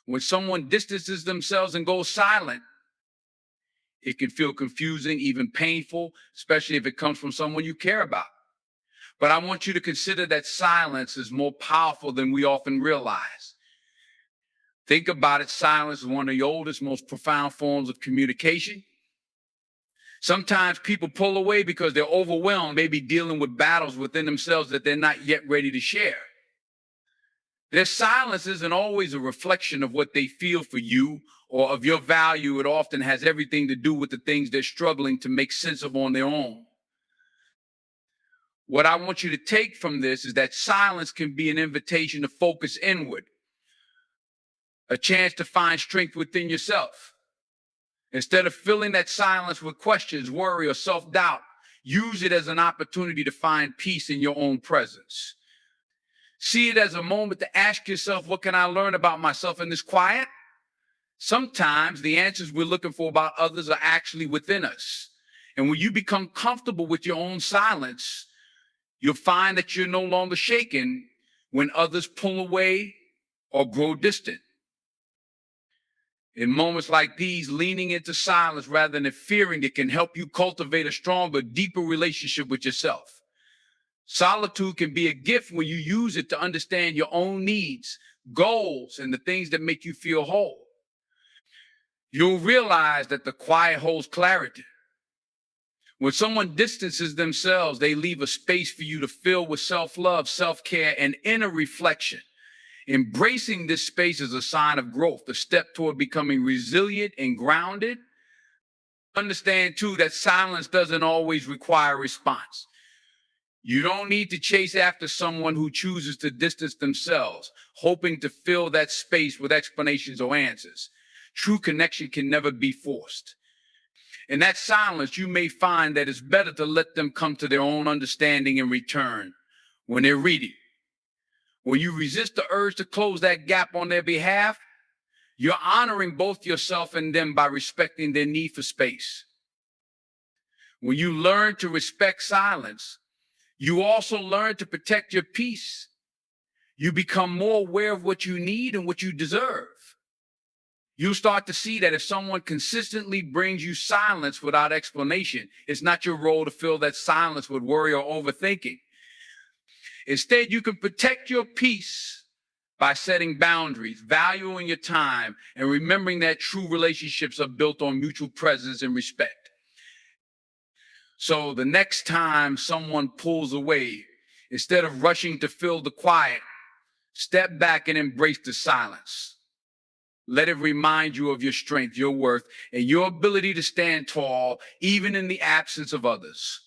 When someone distances themselves and goes silent, it can feel confusing, even painful, especially if it comes from someone you care about. But I want you to consider that silence is more powerful than we often realize. Think about it. Silence is one of the oldest, most profound forms of communication. Sometimes people pull away because they're overwhelmed, maybe dealing with battles within themselves that they're not yet ready to share. Their silence isn't always a reflection of what they feel for you or of your value. It often has everything to do with the things they're struggling to make sense of on their own. What I want you to take from this is that silence can be an invitation to focus inward, a chance to find strength within yourself. Instead of filling that silence with questions, worry, or self-doubt, use it as an opportunity to find peace in your own presence. See it as a moment to ask yourself, what can I learn about myself in this quiet? Sometimes the answers we're looking for about others are actually within us. And when you become comfortable with your own silence, you'll find that you're no longer shaken when others pull away or grow distant. In moments like these, leaning into silence rather than fearing it can help you cultivate a stronger, deeper relationship with yourself. Solitude can be a gift when you use it to understand your own needs, goals, and the things that make you feel whole. You'll realize that the quiet holds clarity. When someone distances themselves, they leave a space for you to fill with self-love, self-care, and inner reflection. Embracing this space is a sign of growth, a step toward becoming resilient and grounded. Understand, too, that silence doesn't always require a response. You don't need to chase after someone who chooses to distance themselves, hoping to fill that space with explanations or answers. True connection can never be forced. In that silence, you may find that it's better to let them come to their own understanding in return when they're ready. When you resist the urge to close that gap on their behalf, you're honoring both yourself and them by respecting their need for space. When you learn to respect silence, you also learn to protect your peace. You become more aware of what you need and what you deserve. You'll start to see that if someone consistently brings you silence without explanation, it's not your role to fill that silence with worry or overthinking. Instead, you can protect your peace by setting boundaries, valuing your time, and remembering that true relationships are built on mutual presence and respect. So the next time someone pulls away, instead of rushing to fill the quiet, step back and embrace the silence. Let it remind you of your strength, your worth, and your ability to stand tall, even in the absence of others.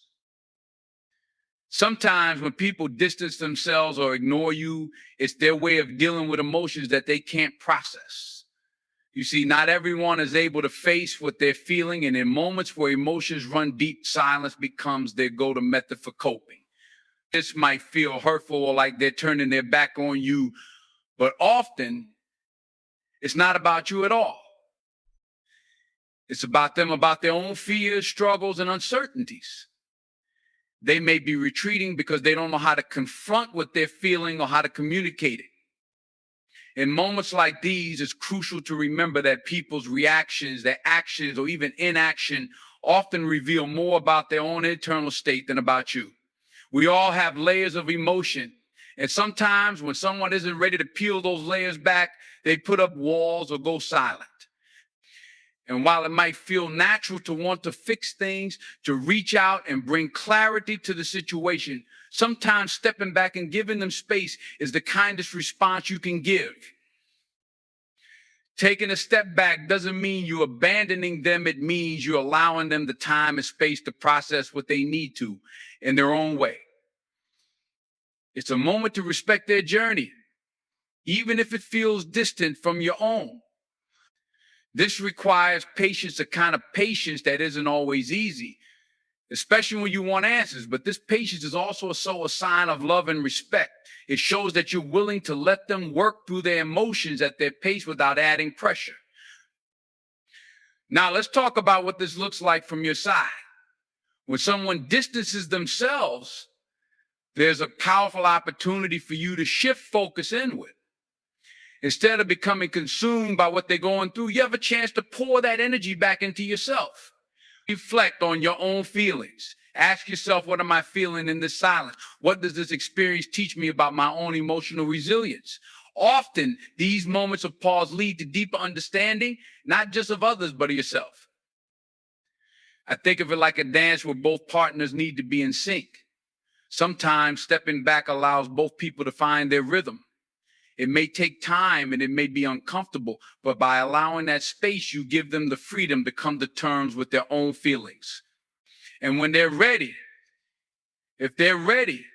Sometimes when people distance themselves or ignore you, it's their way of dealing with emotions that they can't process. You see, not everyone is able to face what they're feeling, and in moments where emotions run deep, silence becomes their go-to method for coping. This might feel hurtful or like they're turning their back on you, but often it's not about you at all. It's about them, about their own fears, struggles, and uncertainties. They may be retreating because they don't know how to confront what they're feeling or how to communicate it. In moments like these, it's crucial to remember that people's reactions, their actions, or even inaction often reveal more about their own internal state than about you. We all have layers of emotion, and sometimes when someone isn't ready to peel those layers back, they put up walls or go silent. And while it might feel natural to want to fix things, to reach out and bring clarity to the situation, sometimes stepping back and giving them space is the kindest response you can give. Taking a step back doesn't mean you're abandoning them. It means you're allowing them the time and space to process what they need to in their own way. It's a moment to respect their journey, even if it feels distant from your own. This requires patience, a kind of patience that isn't always easy, especially when you want answers. But this patience is also a sign of love and respect. It shows that you're willing to let them work through their emotions at their pace without adding pressure. Now, let's talk about what this looks like from your side. When someone distances themselves, there's a powerful opportunity for you to shift focus inward. Instead of becoming consumed by what they're going through, you have a chance to pour that energy back into yourself. Reflect on your own feelings. Ask yourself, what am I feeling in this silence? What does this experience teach me about my own emotional resilience? Often, these moments of pause lead to deeper understanding, not just of others, but of yourself. I think of it like a dance where both partners need to be in sync. Sometimes stepping back allows both people to find their rhythm. It may take time and it may be uncomfortable, but by allowing that space, you give them the freedom to come to terms with their own feelings. And when they're ready, if they're ready,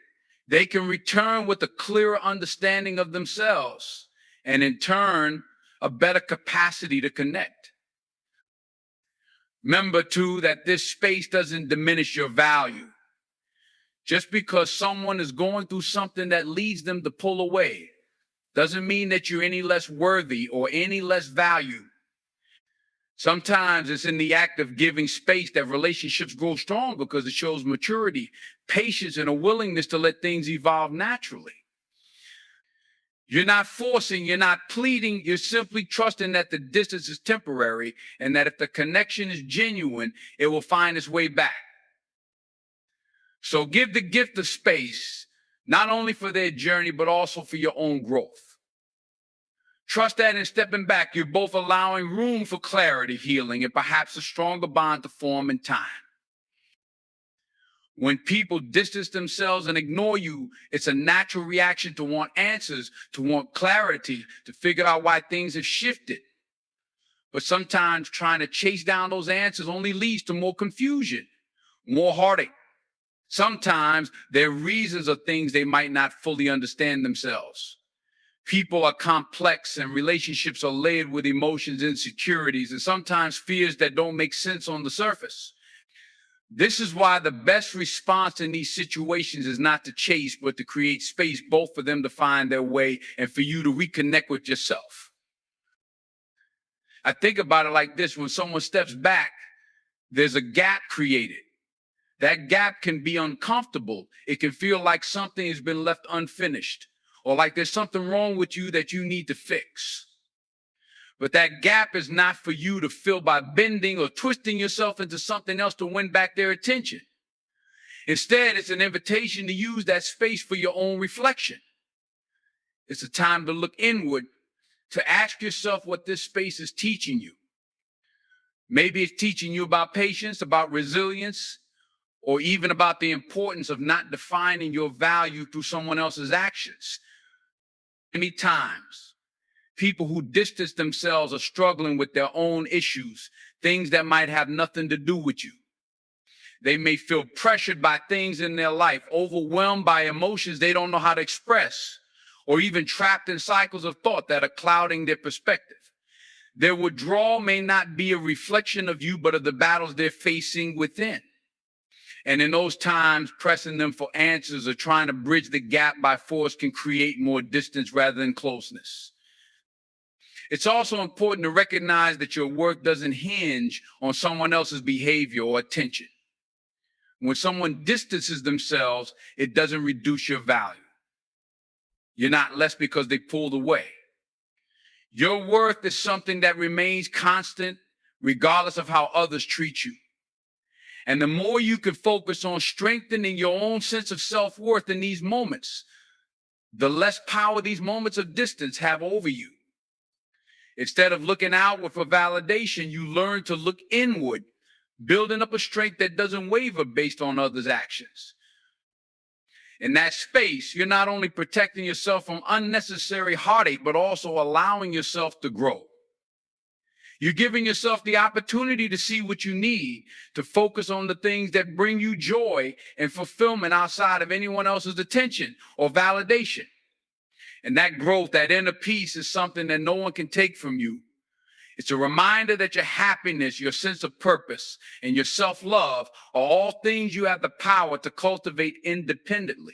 they can return with a clearer understanding of themselves and in turn, a better capacity to connect. Remember too, that this space doesn't diminish your value. Just because someone is going through something that leads them to pull away doesn't mean that you're any less worthy or any less valued. Sometimes it's in the act of giving space that relationships grow strong because it shows maturity, patience, and a willingness to let things evolve naturally. You're not forcing, you're not pleading, you're simply trusting that the distance is temporary and that if the connection is genuine, it will find its way back. So give the gift of space, not only for their journey, but also for your own growth. Trust that in stepping back, you're both allowing room for clarity, healing, and perhaps a stronger bond to form in time. When people distance themselves and ignore you, it's a natural reaction to want answers, to want clarity, to figure out why things have shifted. But sometimes trying to chase down those answers only leads to more confusion, more heartache. Sometimes their reasons are things they might not fully understand themselves. People are complex and relationships are layered with emotions, insecurities, and sometimes fears that don't make sense on the surface. This is why the best response in these situations is not to chase, but to create space both for them to find their way and for you to reconnect with yourself. I think about it like this: when someone steps back, there's a gap created. That gap can be uncomfortable. It can feel like something has been left unfinished, or like there's something wrong with you that you need to fix. But that gap is not for you to fill by bending or twisting yourself into something else to win back their attention. Instead, it's an invitation to use that space for your own reflection. It's a time to look inward, to ask yourself what this space is teaching you. Maybe it's teaching you about patience, about resilience, or even about the importance of not defining your value through someone else's actions. Many times, people who distance themselves are struggling with their own issues, things that might have nothing to do with you. They may feel pressured by things in their life, overwhelmed by emotions they don't know how to express, or even trapped in cycles of thought that are clouding their perspective. Their withdrawal may not be a reflection of you, but of the battles they're facing within. And in those times, pressing them for answers or trying to bridge the gap by force can create more distance rather than closeness. It's also important to recognize that your work doesn't hinge on someone else's behavior or attention. When someone distances themselves, it doesn't reduce your value. You're not less because they pulled away. Your worth is something that remains constant regardless of how others treat you. And the more you can focus on strengthening your own sense of self-worth in these moments, the less power these moments of distance have over you. Instead of looking outward for validation, you learn to look inward, building up a strength that doesn't waver based on others' actions. In that space, you're not only protecting yourself from unnecessary heartache, but also allowing yourself to grow. You're giving yourself the opportunity to see what you need, to focus on the things that bring you joy and fulfillment outside of anyone else's attention or validation. And that growth, that inner peace, is something that no one can take from you. It's a reminder that your happiness, your sense of purpose, and your self-love are all things you have the power to cultivate independently.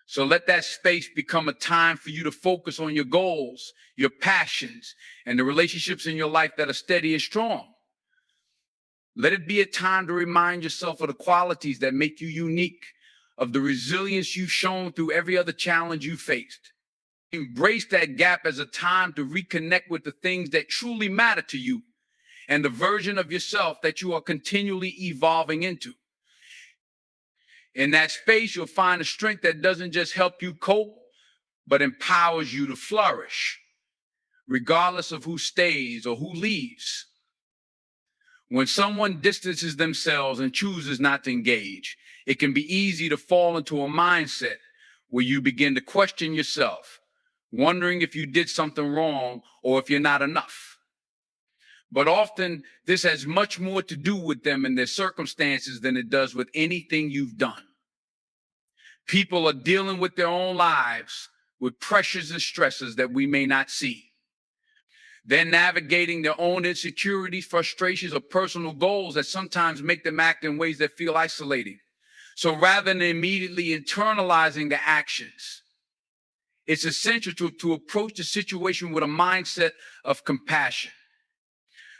So let that space become a time for you to focus on your goals, your passions, and the relationships in your life that are steady and strong. Let it be a time to remind yourself of the qualities that make you unique, of the resilience you've shown through every other challenge you faced. Embrace that gap as a time to reconnect with the things that truly matter to you and the version of yourself that you are continually evolving into. In that space, you'll find a strength that doesn't just help you cope, but empowers you to flourish, regardless of who stays or who leaves. When someone distances themselves and chooses not to engage, it can be easy to fall into a mindset where you begin to question yourself, wondering if you did something wrong or if you're not enough. But often, this has much more to do with them and their circumstances than it does with anything you've done. People are dealing with their own lives with pressures and stresses that we may not see. They're navigating their own insecurities, frustrations, or personal goals that sometimes make them act in ways that feel isolating. So rather than immediately internalizing the actions, it's essential to approach the situation with a mindset of compassion.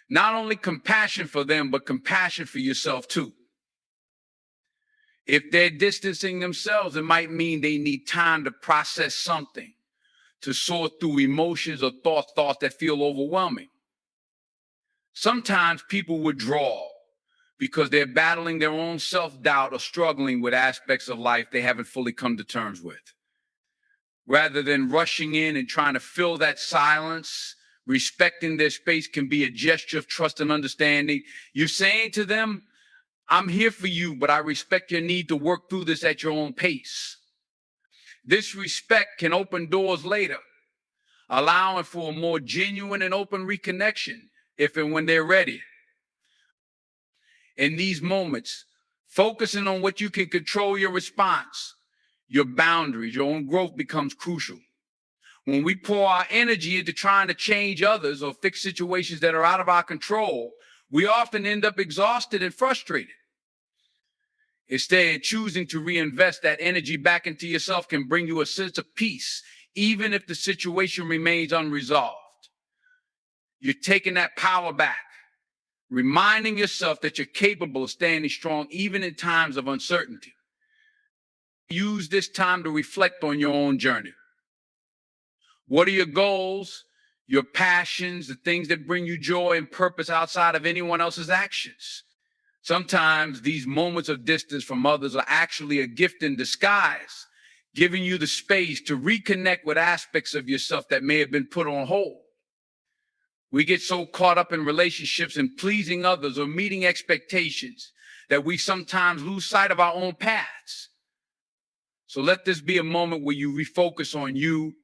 Not only compassion for them, but compassion for yourself too. If they're distancing themselves, it might mean they need time to process something, to sort through emotions or thoughts that feel overwhelming. Sometimes people withdraw because they're battling their own self-doubt or struggling with aspects of life they haven't fully come to terms with. Rather than rushing in and trying to fill that silence, respecting their space can be a gesture of trust and understanding. You're saying to them, I'm here for you, but I respect your need to work through this at your own pace. This respect can open doors later, allowing for a more genuine and open reconnection if and when they're ready. In these moments, focusing on what you can control your response, your boundaries, your own growth becomes crucial. When we pour our energy into trying to change others or fix situations that are out of our control, we often end up exhausted and frustrated. Instead, choosing to reinvest that energy back into yourself can bring you a sense of peace, even if the situation remains unresolved. You're taking that power back, reminding yourself that you're capable of standing strong even in times of uncertainty. Use this time to reflect on your own journey. What are your goals, your passions, the things that bring you joy and purpose outside of anyone else's actions? Sometimes these moments of distance from others are actually a gift in disguise, giving you the space to reconnect with aspects of yourself that may have been put on hold. We get so caught up in relationships and pleasing others or meeting expectations that we sometimes lose sight of our own paths. So let this be a moment where you refocus on you,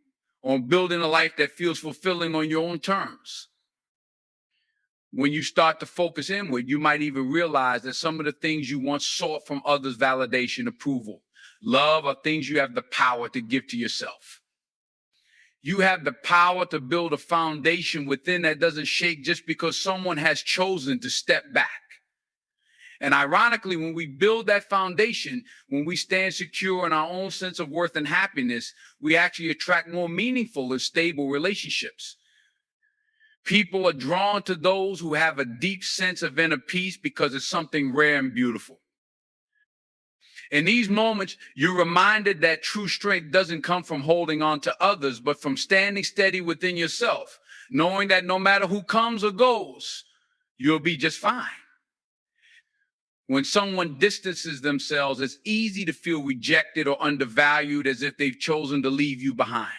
on building a life that feels fulfilling on your own terms. When you start to focus inward, you might even realize that some of the things you once sought from others, validation, approval, love, are things you have the power to give to yourself. You have the power to build a foundation within that doesn't shake just because someone has chosen to step back. And ironically, when we build that foundation, when we stand secure in our own sense of worth and happiness, we actually attract more meaningful and stable relationships. People are drawn to those who have a deep sense of inner peace because it's something rare and beautiful. In these moments, you're reminded that true strength doesn't come from holding on to others, but from standing steady within yourself, knowing that no matter who comes or goes, you'll be just fine. When someone distances themselves, it's easy to feel rejected or undervalued, as if they've chosen to leave you behind.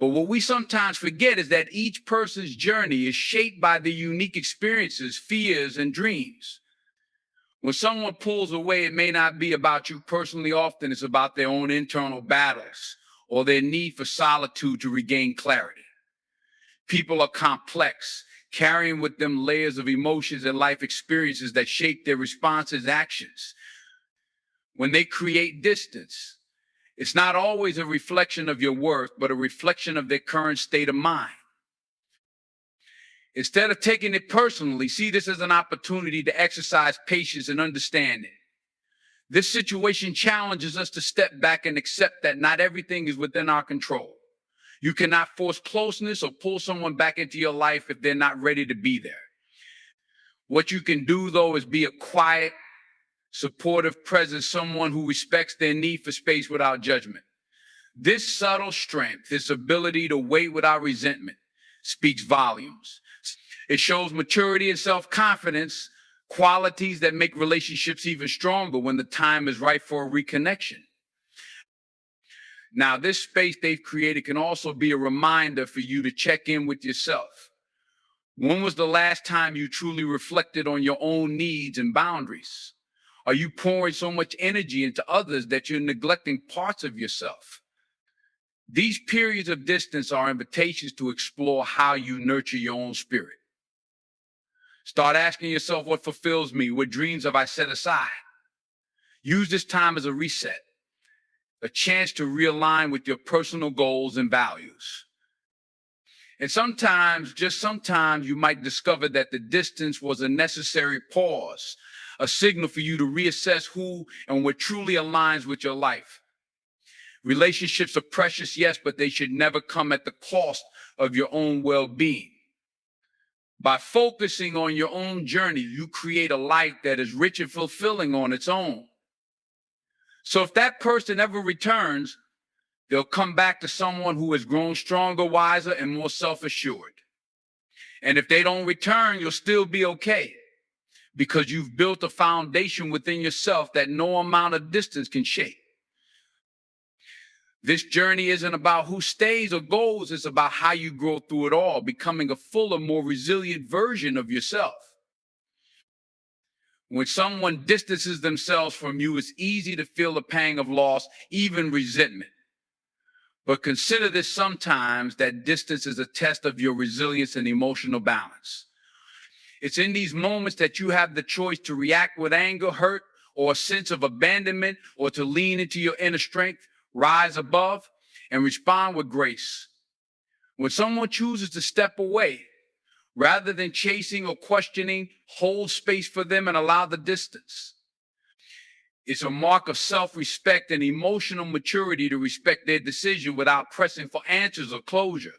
But what we sometimes forget is that each person's journey is shaped by their unique experiences, fears, and dreams. When someone pulls away, it may not be about you personally. Often it's about their own internal battles or their need for solitude to regain clarity. People are complex, carrying with them layers of emotions and life experiences that shape their responses, actions. When they create distance, it's not always a reflection of your worth, but a reflection of their current state of mind. Instead of taking it personally, see this as an opportunity to exercise patience and understanding. This situation challenges us to step back and accept that not everything is within our control. You cannot force closeness or pull someone back into your life if they're not ready to be there. What you can do, though, is be a quiet, supportive presence, someone who respects their need for space without judgment. This subtle strength, this ability to wait without resentment, speaks volumes. It shows maturity and self-confidence, qualities that make relationships even stronger when the time is right for a reconnection. Now, this space they've created can also be a reminder for you to check in with yourself. When was the last time you truly reflected on your own needs and boundaries? Are you pouring so much energy into others that you're neglecting parts of yourself? These periods of distance are invitations to explore how you nurture your own spirit. Start asking yourself, what fulfills me? What dreams have I set aside? Use this time as a reset, a chance to realign with your personal goals and values. And sometimes, just sometimes, you might discover that the distance was a necessary pause, a signal for you to reassess who and what truly aligns with your life. Relationships are precious, yes, but they should never come at the cost of your own well-being. By focusing on your own journey, you create a life that is rich and fulfilling on its own. So if that person ever returns, they'll come back to someone who has grown stronger, wiser, and more self-assured. And if they don't return, you'll still be okay, because you've built a foundation within yourself that no amount of distance can shake. This journey isn't about who stays or goes. It's about how you grow through it all, becoming a fuller, more resilient version of yourself. When someone distances themselves from you, it's easy to feel the pang of loss, even resentment. But consider this: sometimes that distance is a test of your resilience and emotional balance. It's in these moments that you have the choice to react with anger, hurt, or a sense of abandonment, or to lean into your inner strength, rise above, and respond with grace. When someone chooses to step away, rather than chasing or questioning, hold space for them and allow the distance. It's a mark of self-respect and emotional maturity to respect their decision without pressing for answers or closure.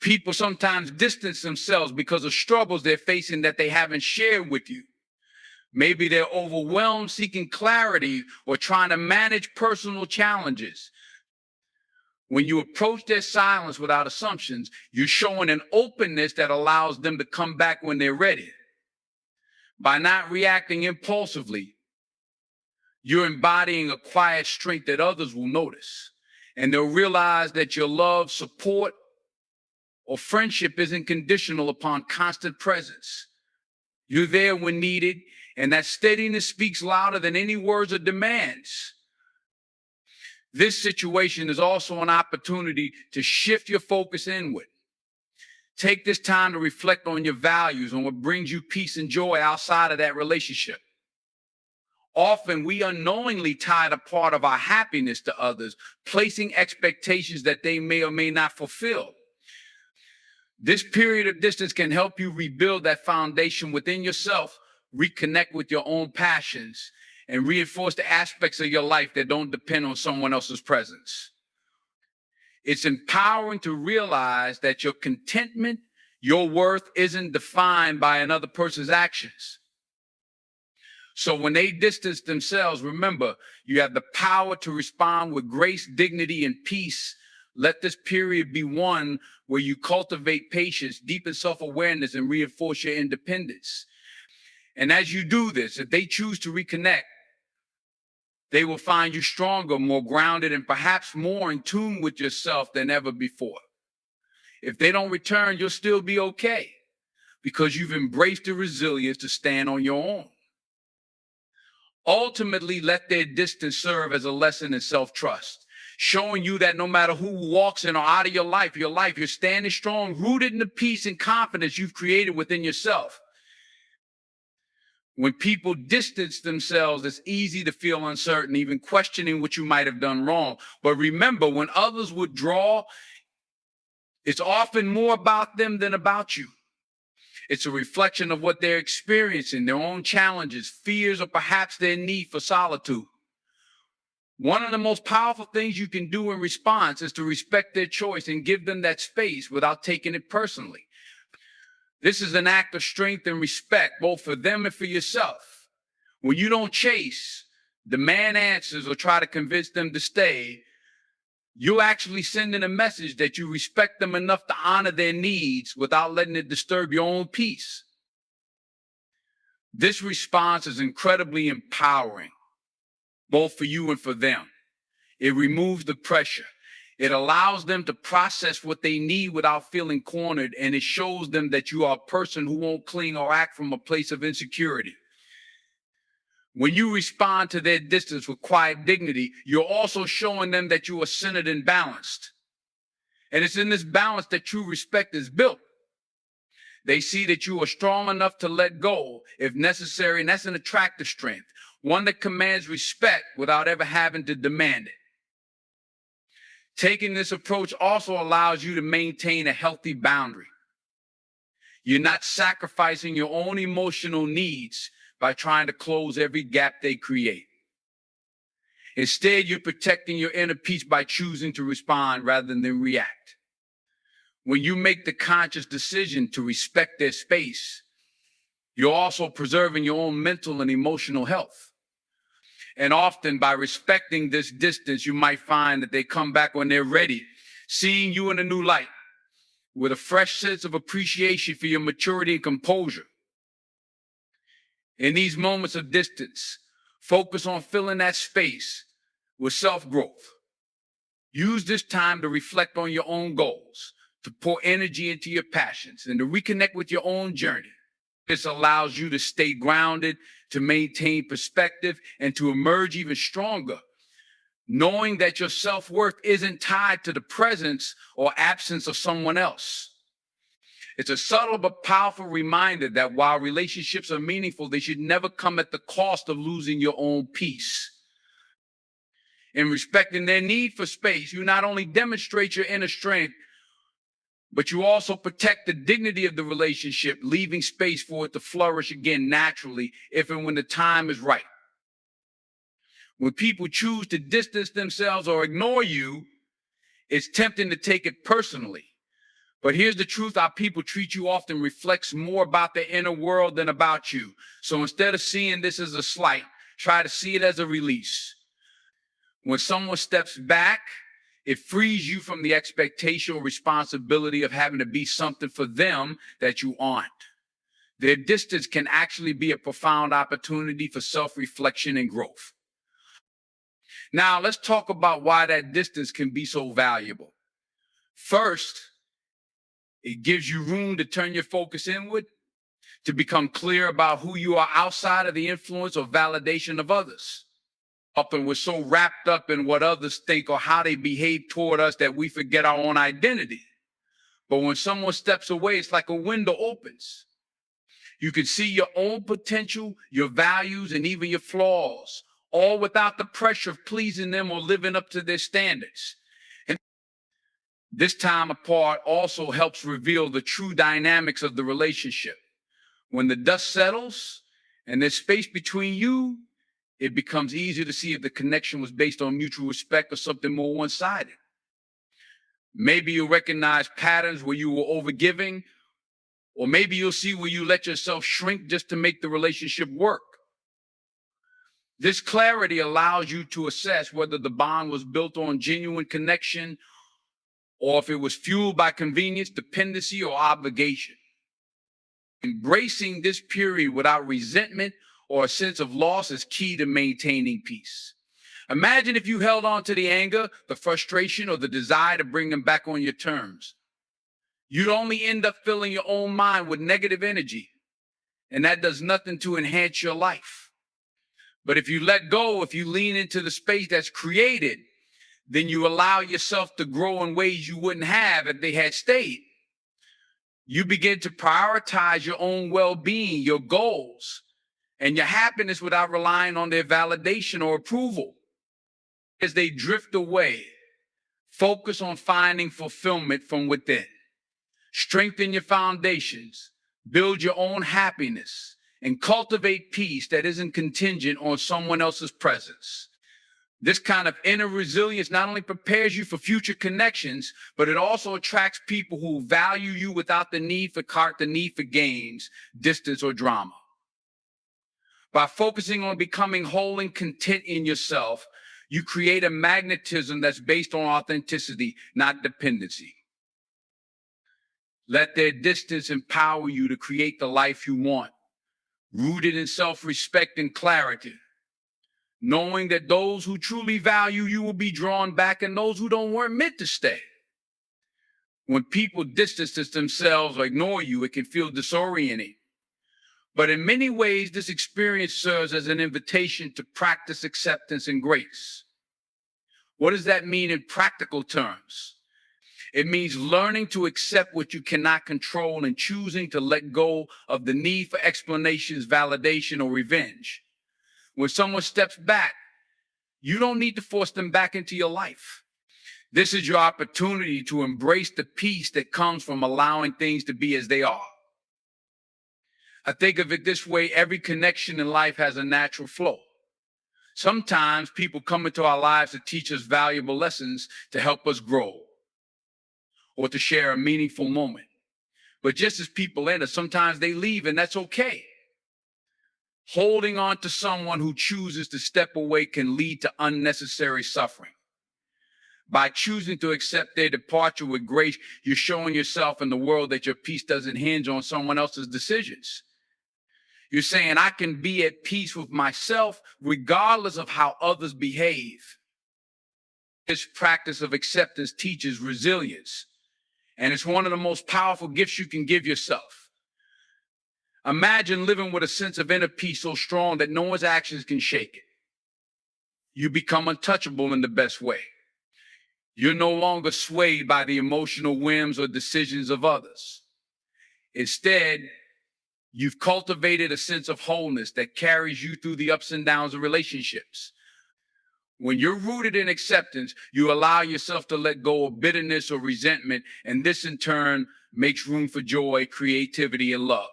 People sometimes distance themselves because of struggles they're facing that they haven't shared with you. Maybe they're overwhelmed, seeking clarity, or trying to manage personal challenges. When you approach their silence without assumptions, you're showing an openness that allows them to come back when they're ready. By not reacting impulsively, you're embodying a quiet strength that others will notice, and they'll realize that your love, support, or friendship isn't conditional upon constant presence. You're there when needed, and that steadiness speaks louder than any words or demands. This situation is also an opportunity to shift your focus inward. Take this time to reflect on your values, on what brings you peace and joy outside of that relationship. Often we unknowingly tie a part of our happiness to others, placing expectations that they may or may not fulfill. This period of distance can help you rebuild that foundation within yourself, reconnect with your own passions, and reinforce the aspects of your life that don't depend on someone else's presence. It's empowering to realize that your contentment, your worth, isn't defined by another person's actions. So when they distance themselves, remember, you have the power to respond with grace, dignity, and peace. Let this period be one where you cultivate patience, deepen self-awareness, and reinforce your independence. And as you do this, if they choose to reconnect, they will find you stronger, more grounded, and perhaps more in tune with yourself than ever before. If they don't return, you'll still be okay, because you've embraced the resilience to stand on your own. Ultimately, let their distance serve as a lesson in self-trust, showing you that no matter who walks in or out of your life, you're standing strong, rooted in the peace and confidence you've created within yourself. When people distance themselves, it's easy to feel uncertain, even questioning what you might have done wrong. But remember, when others withdraw, it's often more about them than about you. It's a reflection of what they're experiencing, their own challenges, fears, or perhaps their need for solitude. One of the most powerful things you can do in response is to respect their choice and give them that space without taking it personally. This is an act of strength and respect, both for them and for yourself. When you don't chase, demand answers, or try to convince them to stay, you're actually sending a message that you respect them enough to honor their needs without letting it disturb your own peace. This response is incredibly empowering, both for you and for them. It removes the pressure. It allows them to process what they need without feeling cornered, and it shows them that you are a person who won't cling or act from a place of insecurity. When you respond to their distance with quiet dignity, you're also showing them that you are centered and balanced. And it's in this balance that true respect is built. They see that you are strong enough to let go if necessary, and that's an attractive strength, one that commands respect without ever having to demand it. Taking this approach also allows you to maintain a healthy boundary. You're not sacrificing your own emotional needs by trying to close every gap they create. Instead, you're protecting your inner peace by choosing to respond rather than react. When you make the conscious decision to respect their space, you're also preserving your own mental and emotional health. And often, by respecting this distance, you might find that they come back when they're ready, seeing you in a new light, with a fresh sense of appreciation for your maturity and composure. In these moments of distance, focus on filling that space with self-growth. Use this time to reflect on your own goals, to pour energy into your passions, and to reconnect with your own journey. This allows you to stay grounded, to maintain perspective, and to emerge even stronger, knowing that your self-worth isn't tied to the presence or absence of someone else. It's a subtle but powerful reminder that while relationships are meaningful, they should never come at the cost of losing your own peace. In respecting their need for space, you not only demonstrate your inner strength, but you also protect the dignity of the relationship, leaving space for it to flourish again naturally if and when the time is right. When people choose to distance themselves or ignore you, it's tempting to take it personally. But here's the truth: how people treat you often reflects more about their inner world than about you. So instead of seeing this as a slight, try to see it as a release. When someone steps back, it frees you from the expectation or responsibility of having to be something for them that you aren't. Their distance can actually be a profound opportunity for self-reflection and growth. Now, let's talk about why that distance can be so valuable. First, it gives you room to turn your focus inward, to become clear about who you are outside of the influence or validation of others. Often we're so wrapped up in what others think or how they behave toward us that we forget our own identity. But when someone steps away, it's like a window opens. You can see your own potential, your values, and even your flaws, all without the pressure of pleasing them or living up to their standards. And this time apart also helps reveal the true dynamics of the relationship. When the dust settles and there's space between you, it becomes easier to see if the connection was based on mutual respect or something more one-sided. Maybe you'll recognize patterns where you were overgiving, or maybe you'll see where you let yourself shrink just to make the relationship work. This clarity allows you to assess whether the bond was built on genuine connection or if it was fueled by convenience, dependency, or obligation. Embracing this period without resentment or a sense of loss is key to maintaining peace. Imagine if you held on to the anger, the frustration, or the desire to bring them back on your terms. You'd only end up filling your own mind with negative energy, and that does nothing to enhance your life. But if you let go, if you lean into the space that's created, then you allow yourself to grow in ways you wouldn't have if they had stayed. You begin to prioritize your own well-being, your goals, and your happiness without relying on their validation or approval. As they drift away, focus on finding fulfillment from within. Strengthen your foundations, build your own happiness, and cultivate peace that isn't contingent on someone else's presence. This kind of inner resilience not only prepares you for future connections, but it also attracts people who value you without the need for gains, distance, or drama. By focusing on becoming whole and content in yourself, you create a magnetism that's based on authenticity, not dependency. Let their distance empower you to create the life you want, rooted in self-respect and clarity, knowing that those who truly value you will be drawn back and those who don't weren't meant to stay. When people distance themselves or ignore you, it can feel disorienting. But in many ways, this experience serves as an invitation to practice acceptance and grace. What does that mean in practical terms? It means learning to accept what you cannot control and choosing to let go of the need for explanations, validation, or revenge. When someone steps back, you don't need to force them back into your life. This is your opportunity to embrace the peace that comes from allowing things to be as they are. I think of it this way: every connection in life has a natural flow. Sometimes people come into our lives to teach us valuable lessons, to help us grow, or to share a meaningful moment. But just as people enter, sometimes they leave, and that's okay. Holding on to someone who chooses to step away can lead to unnecessary suffering. By choosing to accept their departure with grace, you're showing yourself and the world that your peace doesn't hinge on someone else's decisions. You're saying, I can be at peace with myself regardless of how others behave. This practice of acceptance teaches resilience, and it's one of the most powerful gifts you can give yourself. Imagine living with a sense of inner peace so strong that no one's actions can shake it. You become untouchable in the best way. You're no longer swayed by the emotional whims or decisions of others. Instead, you've cultivated a sense of wholeness that carries you through the ups and downs of relationships. When you're rooted in acceptance, you allow yourself to let go of bitterness or resentment, and this in turn makes room for joy, creativity, and love.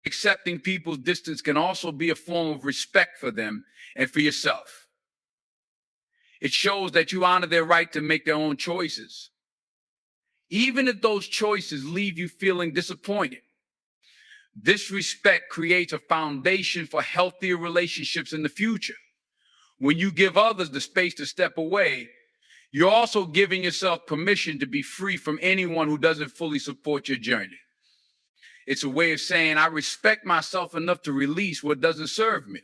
Accepting people's distance can also be a form of respect for them and for yourself. It shows that you honor their right to make their own choices, even if those choices leave you feeling disappointed. This respect creates a foundation for healthier relationships in the future. When you give others the space to step away, you're also giving yourself permission to be free from anyone who doesn't fully support your journey. It's a way of saying, I respect myself enough to release what doesn't serve me.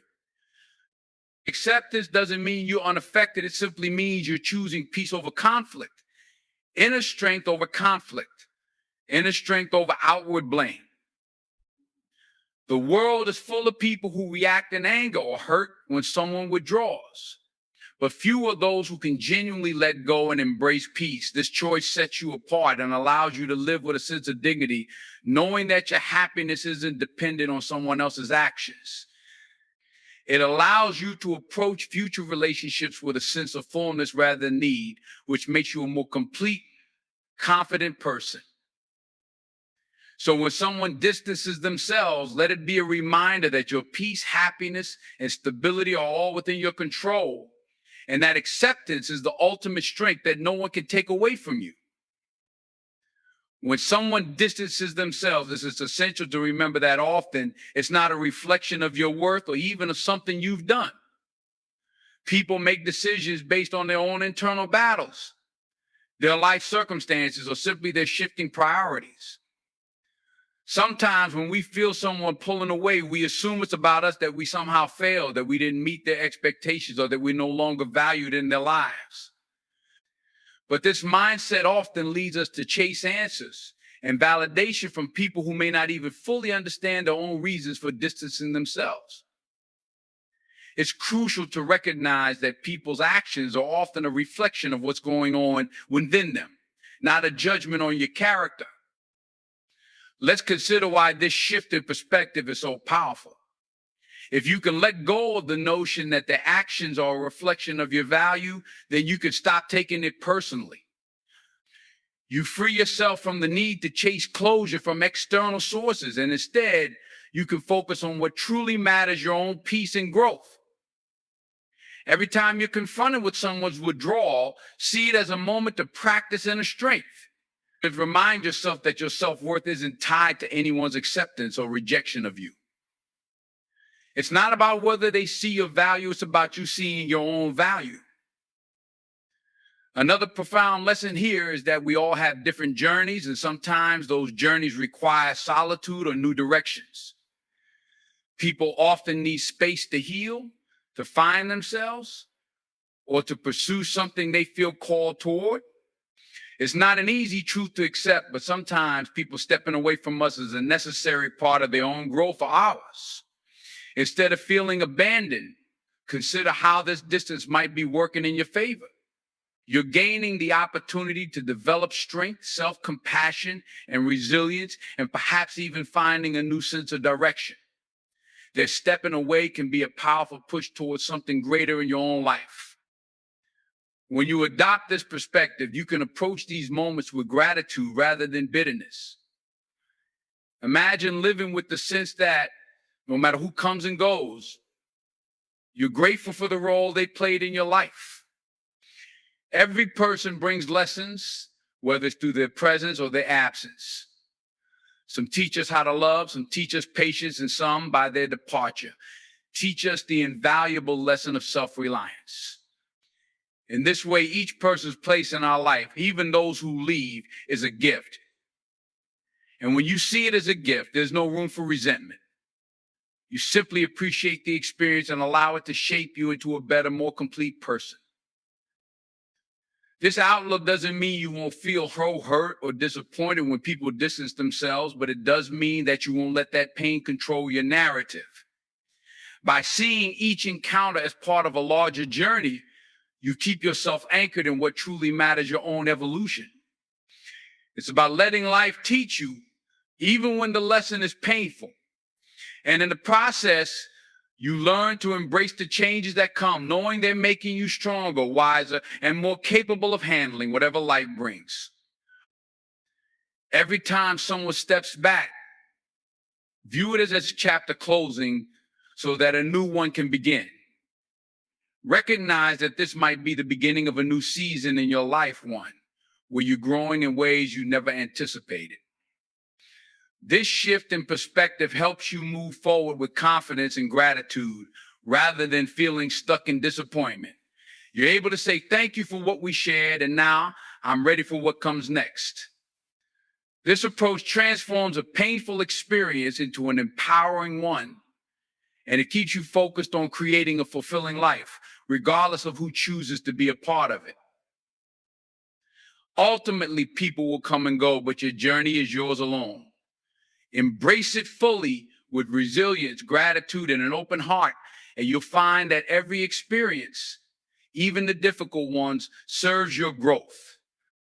Acceptance doesn't mean you're unaffected. It simply means you're choosing peace over conflict, inner strength over conflict, inner strength over outward blame. The world is full of people who react in anger or hurt when someone withdraws, but few are those who can genuinely let go and embrace peace. This choice sets you apart and allows you to live with a sense of dignity, knowing that your happiness isn't dependent on someone else's actions. It allows you to approach future relationships with a sense of fullness rather than need, which makes you a more complete, confident person. So when someone distances themselves, let it be a reminder that your peace, happiness, and stability are all within your control, and that acceptance is the ultimate strength that no one can take away from you. When someone distances themselves, it's essential to remember that often it's not a reflection of your worth or even of something you've done. People make decisions based on their own internal battles, their life circumstances, or simply their shifting priorities. Sometimes when we feel someone pulling away, we assume it's about us, that we somehow failed, that we didn't meet their expectations, or that we're no longer valued in their lives. But this mindset often leads us to chase answers and validation from people who may not even fully understand their own reasons for distancing themselves. It's crucial to recognize that people's actions are often a reflection of what's going on within them, not a judgment on your character. Let's consider why this shift in perspective is so powerful. If you can let go of the notion that the actions are a reflection of your value, then you can stop taking it personally. You free yourself from the need to chase closure from external sources, and instead, you can focus on what truly matters: your own peace and growth. Every time you're confronted with someone's withdrawal, see it as a moment to practice inner strength. Remind yourself that your self-worth isn't tied to anyone's acceptance or rejection of you. It's not about whether they see your value, it's about you seeing your own value. Another profound lesson here is that we all have different journeys, and sometimes those journeys require solitude or new directions. People often need space to heal, to find themselves, or to pursue something they feel called toward. It's not an easy truth to accept, but sometimes people stepping away from us is a necessary part of their own growth or ours. Instead of feeling abandoned, consider how this distance might be working in your favor. You're gaining the opportunity to develop strength, self-compassion, and resilience, and perhaps even finding a new sense of direction. Their stepping away can be a powerful push towards something greater in your own life. When you adopt this perspective, you can approach these moments with gratitude rather than bitterness. Imagine living with the sense that no matter who comes and goes, you're grateful for the role they played in your life. Every person brings lessons, whether it's through their presence or their absence. Some teach us how to love, some teach us patience, and some, by their departure, teach us the invaluable lesson of self-reliance. In this way, each person's place in our life, even those who leave, is a gift. And when you see it as a gift, there's no room for resentment. You simply appreciate the experience and allow it to shape you into a better, more complete person. This outlook doesn't mean you won't feel hurt or disappointed when people distance themselves, but it does mean that you won't let that pain control your narrative. By seeing each encounter as part of a larger journey, you keep yourself anchored in what truly matters, your own evolution. It's about letting life teach you, even when the lesson is painful. And in the process, you learn to embrace the changes that come, knowing they're making you stronger, wiser, and more capable of handling whatever life brings. Every time someone steps back, view it as a chapter closing so that a new one can begin. Recognize that this might be the beginning of a new season in your life, one where you're growing in ways you never anticipated. This shift in perspective helps you move forward with confidence and gratitude rather than feeling stuck in disappointment. You're able to say, thank you for what we shared, and now I'm ready for what comes next. This approach transforms a painful experience into an empowering one, and it keeps you focused on creating a fulfilling life, regardless of who chooses to be a part of it. Ultimately, people will come and go, but your journey is yours alone. Embrace it fully with resilience, gratitude, and an open heart, and you'll find that every experience, even the difficult ones, serves your growth.